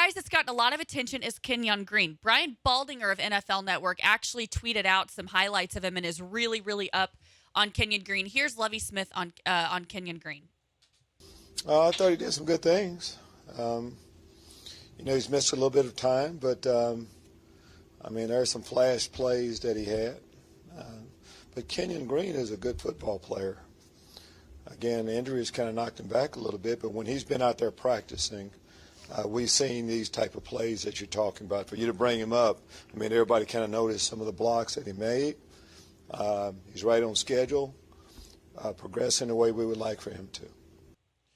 guys that's gotten a lot of attention is Kenyon Green. Brian Baldinger of NFL Network actually tweeted out some highlights of him and is really, really up on Kenyon Green. Here's Lovie Smith on Kenyon Green. I thought he did some good things. He's missed a little bit of time, but, there's some flash plays that he had. But Kenyon Green is a good football player. Again, the injuries kind of knocked him back a little bit, but when he's been out there practicing, we've seen these type of plays that you're talking about. For you to bring him up, everybody kind of noticed some of the blocks that he made. He's right on schedule, progressing the way we would like for him to.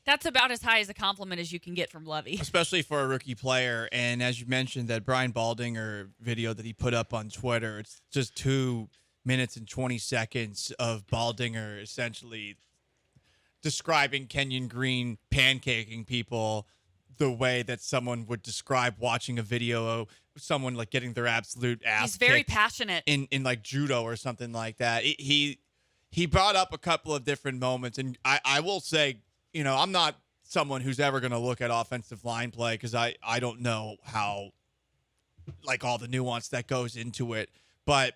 That's about as high as a compliment as you can get from Lovie. Especially for a rookie player. And as you mentioned, that Brian Baldinger video that he put up on Twitter, it's just 2 minutes and 20 seconds of Baldinger essentially describing Kenyon Green pancaking people the way that someone would describe watching a video of someone like getting their absolute ass He's very kicked passionate. in like judo or something like that. He brought up a couple of different moments, and I will say, I'm not someone who's ever going to look at offensive line play because I don't know how, like, all the nuance that goes into it. But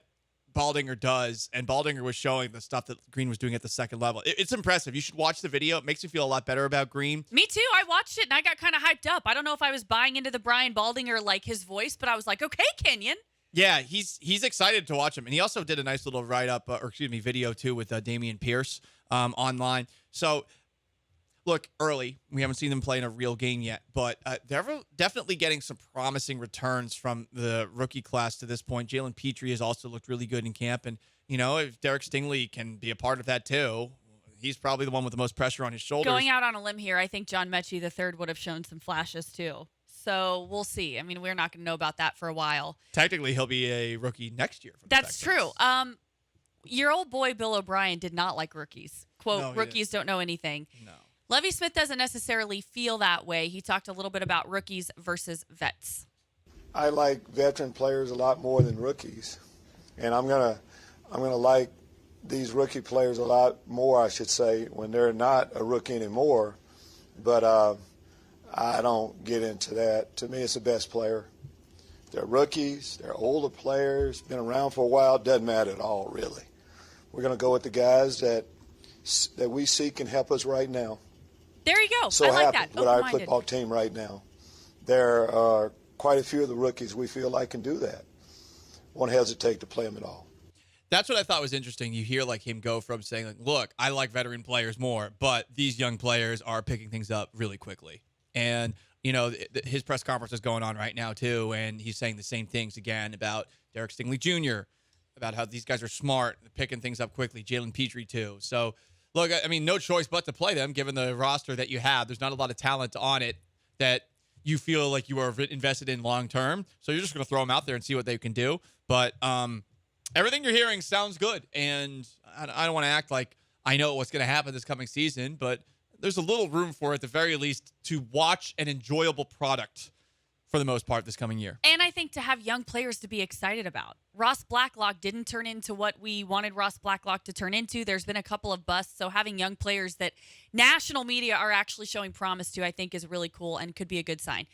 Baldinger does, and Baldinger was showing the stuff that Green was doing at the second level. It's impressive. You should watch the video. It makes you feel a lot better about Green. Me too. I watched it, and I got kind of hyped up. I don't know if I was buying into the Brian Baldinger, like, his voice, but I was like, okay, Kenyon. Yeah, he's excited to watch him. And he also did a nice little write-up, video, too, with Damian Pierce online. So, look, early. We haven't seen them play in a real game yet, but they're definitely getting some promising returns from the rookie class to this point. Jalen Petrie has also looked really good in camp, and if Derek Stingley can be a part of that too, he's probably the one with the most pressure on his shoulders. Going out on a limb here, I think John Mechie III would have shown some flashes too. So we'll see. We're not going to know about that for a while. Technically, he'll be a rookie next year. That's true. Your old boy Bill O'Brien did not like rookies. Quote, No, rookies don't know anything. No. Lovie Smith doesn't necessarily feel that way. He talked a little bit about rookies versus vets. I like veteran players a lot more than rookies, and I'm gonna like these rookie players a lot more, I should say, when they're not a rookie anymore. But I don't get into that. To me, it's the best player. They're rookies. They're older players. Been around for a while. Doesn't matter at all, really. We're gonna go with the guys that we see can help us right now. There you go. So I like happy that. with our football team right now. There are quite a few of the rookies we feel like can do that. Won't hesitate to play them at all. That's what I thought was interesting. You hear like him go from saying, like, look, I like veteran players more, but these young players are picking things up really quickly. And, his press conference is going on right now, too, and he's saying the same things again about Derek Stingley Jr., about how these guys are smart, picking things up quickly. Jalen Petrie, too. So, look, no choice but to play them, given the roster that you have. There's not a lot of talent on it that you feel like you are invested in long-term. So you're just going to throw them out there and see what they can do. But everything you're hearing sounds good. And I don't want to act like I know what's going to happen this coming season, but there's a little room for, at the very least, to watch an enjoyable product for the most part this coming year. And I think to have young players to be excited about. Ross Blacklock didn't turn into what we wanted Ross Blacklock to turn into. There's been a couple of busts, so having young players that national media are actually showing promise to, I think, is really cool and could be a good sign.